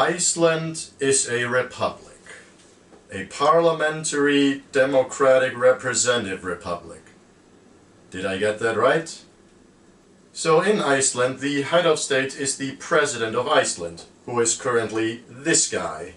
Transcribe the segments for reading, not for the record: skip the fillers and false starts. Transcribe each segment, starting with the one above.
Iceland is a republic. A parliamentary, democratic, representative republic. Did I get that right? So in Iceland, the head of state is the president of Iceland, who is currently this guy.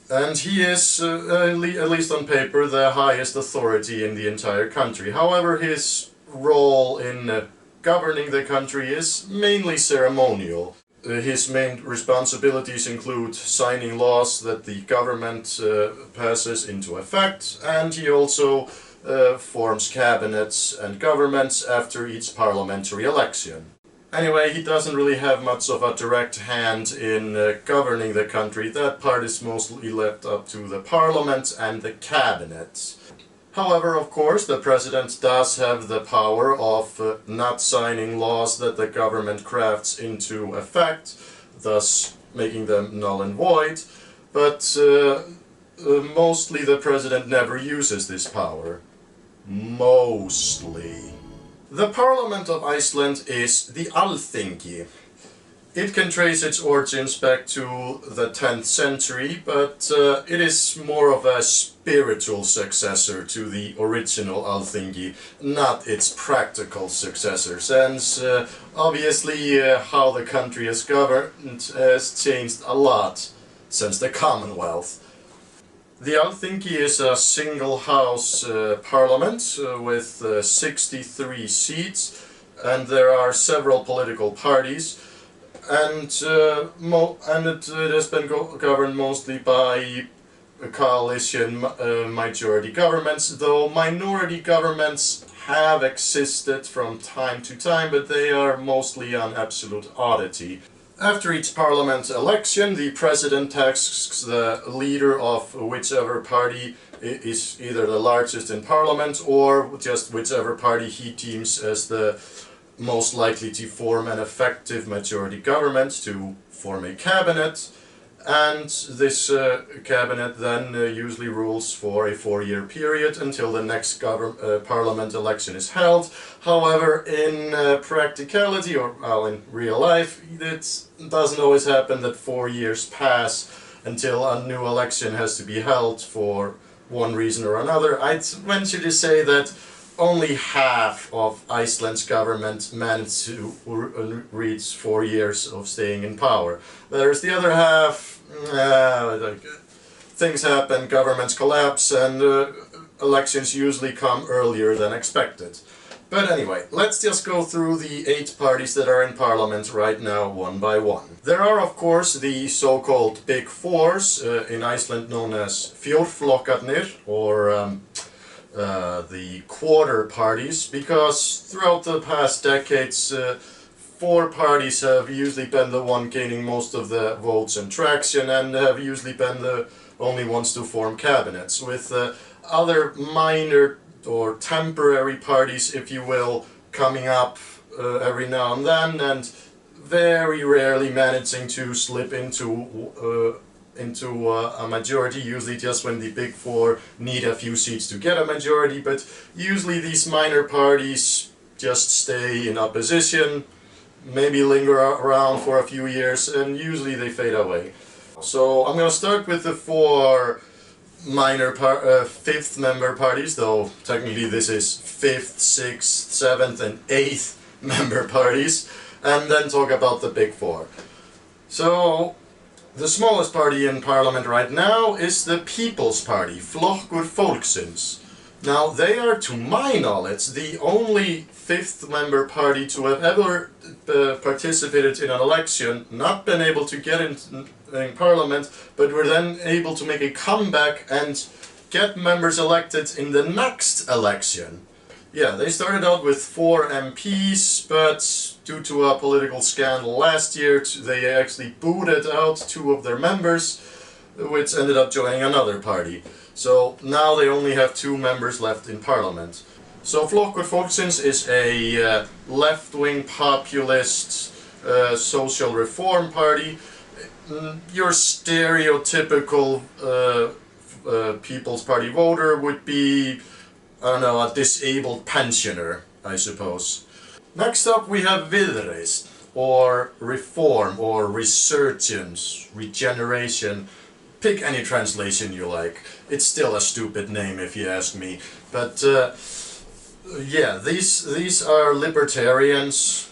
And he is, at least on paper, the highest authority in the entire country. However, his role in governing the country is mainly ceremonial. His main responsibilities include signing laws that the government passes into effect, and he also forms cabinets and governments after each parliamentary election. Anyway, he doesn't really have much of a direct hand in governing the country. That part is mostly left up to the parliament and the cabinet. However, of course, the president does have the power of not signing laws that the government crafts into effect, thus making them null and void, but mostly the president never uses this power. Mostly. The Parliament of Iceland is the Alþingi. It can trace its origins back to the 10th century, but it is more of a spiritual successor to the original Alþingi, not its practical successor, since obviously how the country is governed has changed a lot since the Commonwealth. The Alþingi is a single-house parliament with 63 seats, and there are several political parties. And it has been governed mostly by coalition majority governments, though minority governments have existed from time to time, but they are mostly an absolute oddity. After each parliament election, the president tasks the leader of whichever party is either the largest in parliament or just whichever party he deems as the most likely to form an effective majority government to form a cabinet, and this cabinet then usually rules for a 4-year period until the next parliament election is held. However, in practicality, or well, in real life, it doesn't always happen that 4 years pass until a new election has to be held for one reason or another. I'd venture to say that only half of Iceland's government managed to reach 4 years of staying in power. Whereas the other half, things happen, governments collapse, and elections usually come earlier than expected. But anyway, let's just go through the 8 parties that are in parliament right now, one by one. There are, of course, the so-called Big Fours, in Iceland known as fjórflokkarnir, or the quarter parties, because throughout the past decades 4 parties have usually been the one gaining most of the votes and traction, and have usually been the only ones to form cabinets, with other minor or temporary parties, if you will, coming up every now and then, and very rarely managing to slip into a majority, usually just when the Big Four need a few seats to get a majority, but usually these minor parties just stay in opposition, maybe linger around for a few years, and usually they fade away. So I'm going to start with the 4 minor 5th member parties, though technically this is 5th, 6th, 7th and 8th member parties, and then talk about the Big Four. So the smallest party in parliament right now is the People's Party, Flokkur Fólksins. Now, they are, to my knowledge, the only 5th member party to have ever participated in an election, not been able to get in parliament, but were then able to make a comeback and get members elected in the next election. Yeah, they started out with 4 MPs, but due to a political scandal last year, they actually booted out 2 of their members, which ended up joining another party. So now they only have 2 members left in parliament. So Flokkur Fólksins is a left-wing populist social reform party. Your stereotypical People's Party voter would be, I don't know, a disabled pensioner, I suppose. Next up we have Viðreisn. or reform, or resurgence, regeneration. Pick any translation you like. It's still a stupid name if you ask me. But yeah, these are libertarians,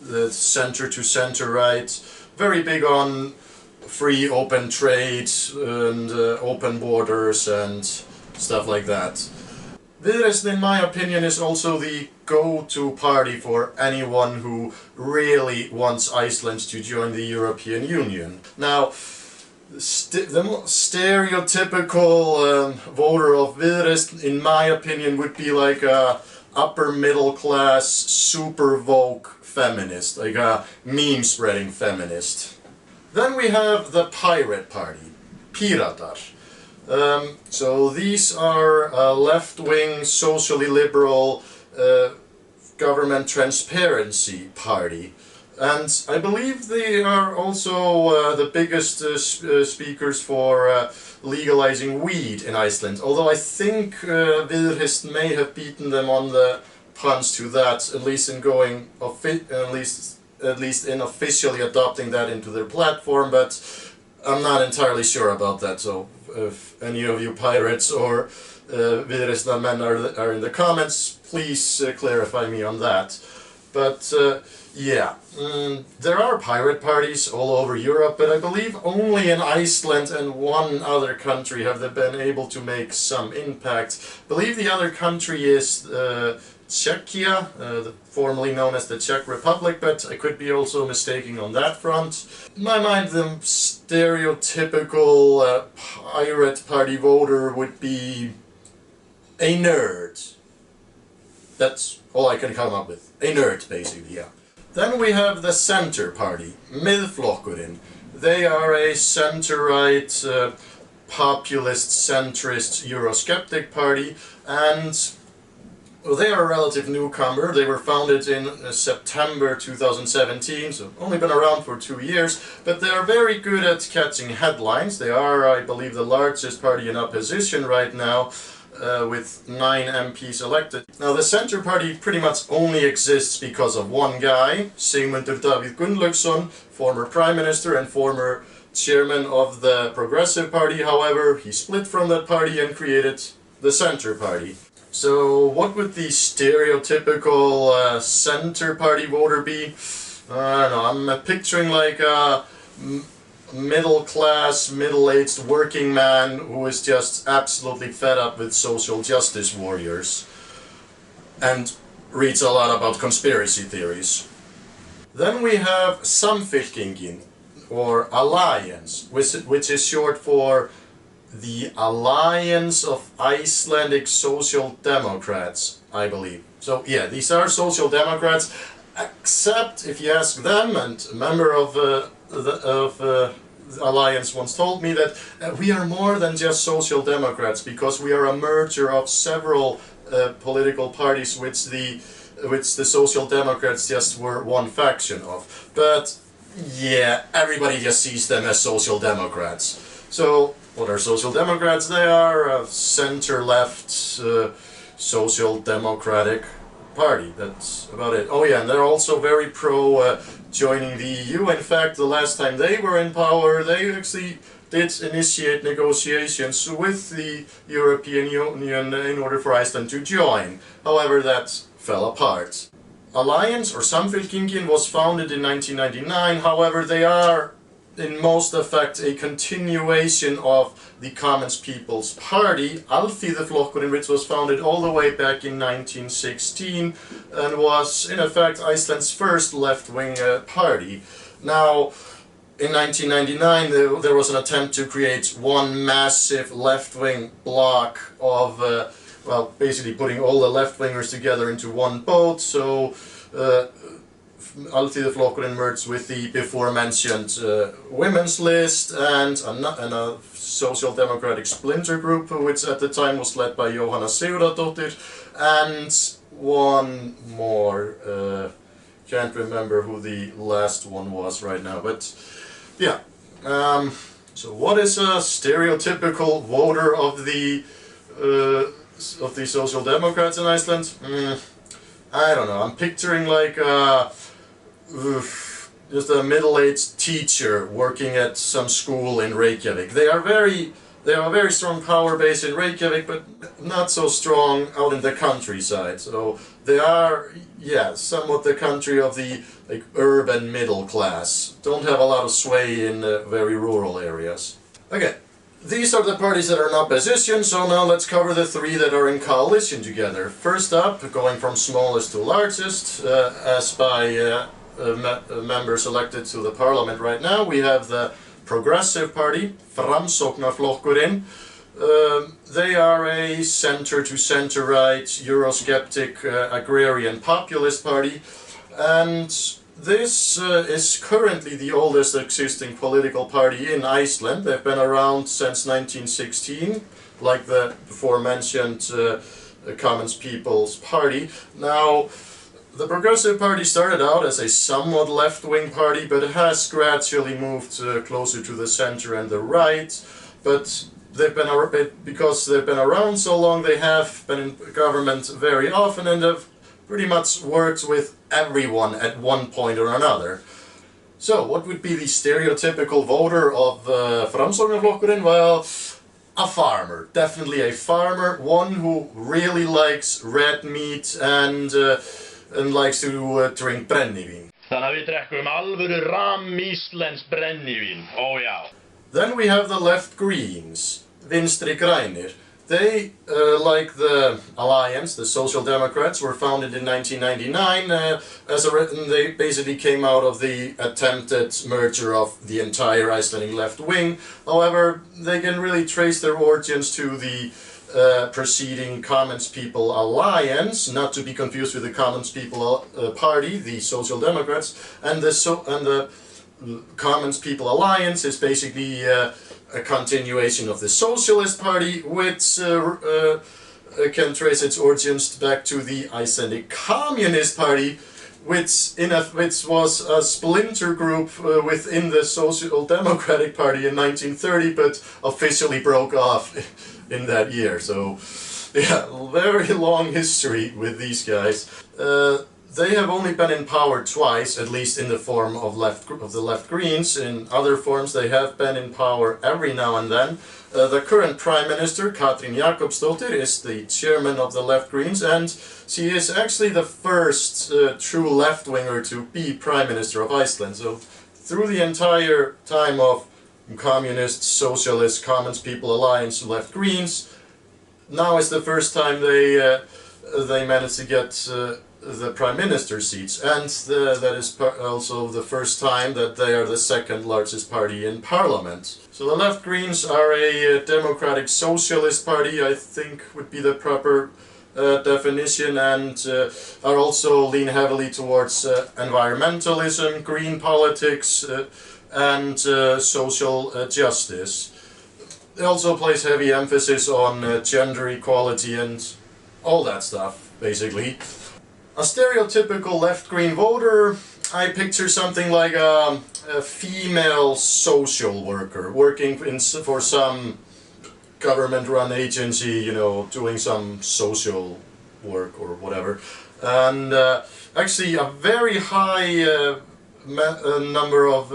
the center to center right, very big on free open trade and open borders and stuff like that. Viðreisn, in my opinion, is also the go-to party for anyone who really wants Iceland to join the European Union. Now, the stereotypical voter of Viðreisn, in my opinion, would be like a upper middle class, super woke feminist, like a meme spreading feminist. Then we have the Pirate Party, Píratar. So these are a left-wing, socially liberal government transparency party. And I believe they are also the biggest speakers for legalizing weed in Iceland. Although I think Viðreisn may have beaten them on the punch to that, at least in going at least in officially adopting that into their platform. But I'm not entirely sure about that. So if any of you pirates or Viðreisn men are in the comments, please clarify me on that. But yeah, there are pirate parties all over Europe, but I believe only in Iceland and one other country have they been able to make some impact. I believe the other country is Czechia, formerly known as the Czech Republic, but I could be also mistaken on that front. In my mind, the stereotypical pirate party voter would be a nerd. That's all I can come up with. A nerd, basically, yeah. Then we have the Center Party, Miðflokkurinn. They are a center-right, populist, centrist, Eurosceptic party, and well, they are a relative newcomer. They were founded in September 2017, so only been around for 2 years, but they are very good at catching headlines. They are, I believe, the largest party in opposition right now, with 9 MPs elected. Now, the Center Party pretty much only exists because of one guy, Sigmundur Davíð Gunnlaugsson, former Prime Minister and former chairman of the Progressive Party. However, he split from that party and created the Center Party. So, what would the stereotypical Center Party voter be? I don't know, I'm picturing like a middle-class, middle-aged working man who is just absolutely fed up with social justice warriors and reads a lot about conspiracy theories. Then we have Samfylkingin, or Alliance, which is short for the Alliance of Icelandic Social Democrats, I believe. So yeah, these are social democrats, except if you ask them, and a member of the Alliance once told me that we are more than just social democrats, because we are a merger of several political parties which the social democrats just were one faction of. But yeah, everybody just sees them as social democrats. So what are social democrats? They are a center-left social democratic party. That's about it. Oh yeah, and they're also very pro joining the EU. In fact, the last time they were in power, they actually did initiate negotiations with the European Union in order for Iceland to join. However, that fell apart. Alliance, or Samfylkingin, was founded in 1999. However, they are in most effect a continuation of the Commons People's Party, Alþýðuflokkurinn, which was founded all the way back in 1916 and was in effect Iceland's first left-wing party. Now, in 1999 there was an attempt to create one massive left-wing bloc of, well, basically putting all the left-wingers together into one boat, so Alþýðuflokkurinn merged with the before mentioned women's list and a social democratic splinter group, which at the time was led by Jóhanna Sigurðardóttir, and one more, can't remember who the last one was right now, but yeah. So what is a stereotypical voter of the Social Democrats in Iceland? I don't know, I'm picturing like just a middle-aged teacher working at some school in Reykjavik. They have a very strong power base in Reykjavik, but not so strong out in the countryside. So they are, yeah, somewhat the country of the like urban middle class. Don't have a lot of sway in very rural areas. Okay, these are the parties that are in opposition, so now let's cover the three that are in coalition together. First up, going from smallest to largest, as by members elected to the parliament right now, we have the Progressive Party, Framsóknarflokkurinn. They are a center to center-right, Eurosceptic, agrarian populist party, and this is currently the oldest existing political party in Iceland. They've been around since 1916, like the before mentioned Commons People's Party. Now, the Progressive Party started out as a somewhat left-wing party, but it has gradually moved closer to the center and the right. But they've been because they've been around so long, they have been in government very often and have pretty much worked with everyone at one point or another. So, what would be the stereotypical voter of Framsóknarflokkurinn? Well, a farmer. Definitely a farmer, one who really likes red meat and likes to drink brennivín. Þannig að við drekkum alvöru Íslensk brennivín. Oh yeah. Then we have the left Greens, Vinstri Grænir. They, like the Alliance, the Social Democrats, were founded in 1999. They basically came out of the attempted merger of the entire Icelandic left wing. However, they can really trace their origins to the preceding Commons People Alliance, not to be confused with the Commons People Party, the Social Democrats, and the Commons People Alliance is basically a continuation of the Socialist Party, which can trace its origins back to the Icelandic Communist Party, which was a splinter group within the Social Democratic Party in 1930, but officially broke off in that year. So, yeah, very long history with these guys. They have only been in power twice, at least in the form of the left Greens. In other forms, they have been in power every now and then. The current Prime Minister, Katrín Jakobsdóttir, is the chairman of the left Greens, and she is actually the first true left-winger to be Prime Minister of Iceland. So, through the entire time of Communist, Socialist, Commons People Alliance, left Greens, now is the first time they managed to get the Prime Minister seats, and that is also the first time that they are the second largest party in Parliament. So the left Greens are a democratic socialist party, I think would be the proper definition, and are also lean heavily towards environmentalism, green politics, and social justice. They also place heavy emphasis on gender equality and all that stuff, basically. A stereotypical left-green voter, I picture something like a female social worker working for some government-run agency, you know, doing some social work or whatever. And actually a very high number of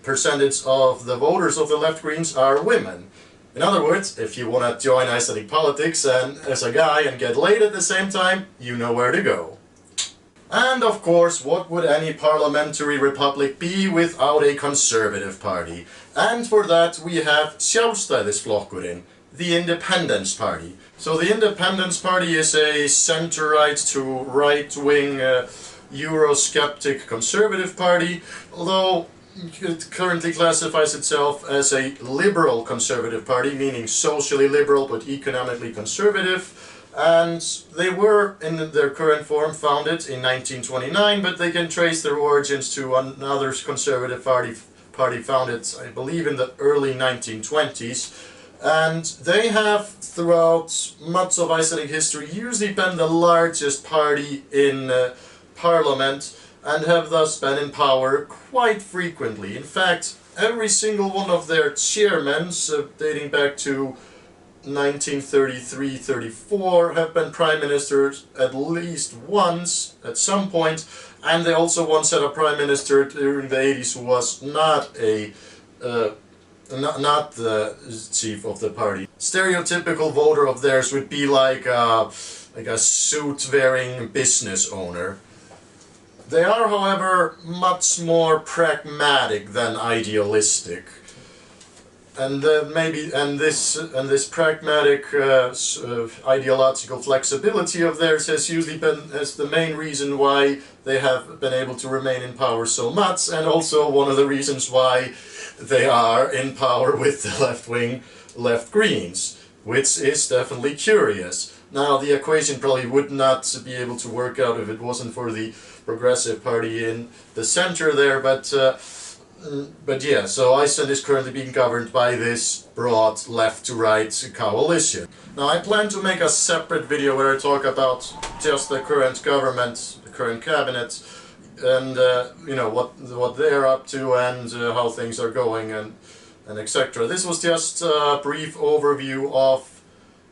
percentage of the voters of the left Greens are women. In other words, if you want to join Icelandic politics and as a guy and get laid at the same time, you know where to go. And of course, what would any parliamentary republic be without a conservative party? And for that we have Sjálfstæðisflokkurinn, the Independence Party. So the Independence Party is a center-right to right-wing Eurosceptic conservative party, although it currently classifies itself as a liberal conservative party, meaning socially liberal but economically conservative. And they were, in their current form, founded in 1929, but they can trace their origins to another conservative party founded, I believe, in the early 1920s. And they have, throughout much of Icelandic history, usually been the largest party in Parliament, and have thus been in power quite frequently. In fact, every single one of their chairmen, dating back to 1933-34 have been prime ministers at least once at some point, and they also once had a prime minister during the 80s who was not the chief of the party. Stereotypical voter of theirs would be like a suit-wearing business owner. They are, however, much more pragmatic than idealistic, and this pragmatic ideological flexibility of theirs has usually been as the main reason why they have been able to remain in power so much, and also one of the reasons why they are in power with the left-wing left Greens, which is definitely curious. Now, the equation probably would not be able to work out if it wasn't for the Progressive Party in the center there, but yeah, so Iceland is currently being governed by this broad left-to-right coalition. Now, I plan to make a separate video where I talk about just the current government, the current cabinet, and you know, what they're up to and how things are going and etc. This was just a brief overview of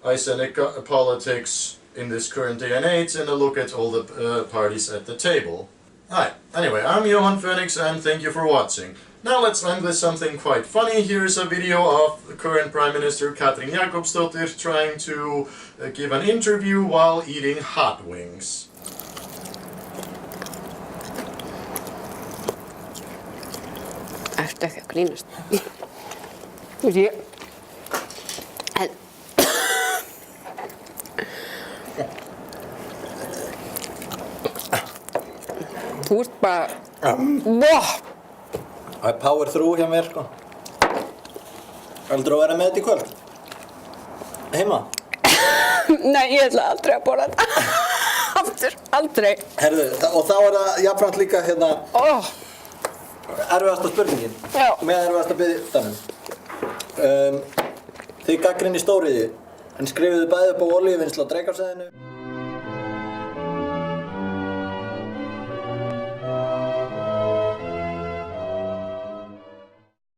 Icelandic politics in this current day and age, and a look at all the parties at the table. Hi, anyway, I'm Johan Phoenix and thank you for watching. Now let's end with something quite funny. Here's a video of the current Prime Minister Katrín Jakobsdóttir trying to give an interview while eating hot wings. Ertu ekki að grínast? Þú ert bara... Það er power through hjá mér, sko. Heldurðu að vera með þetta í kvöld? Heima? Nei, ég ætla aldrei að borða þetta. Aftur, aldrei. Herðu, og þá er það jafnframt líka hérna... Erfiðasta spurningin. Já. Með erfiðasta biðdanum. Þið gagnrýnið stóriðju, en skrifuðu bæði upp á olíuvinnslu á Drekafsvæðinu.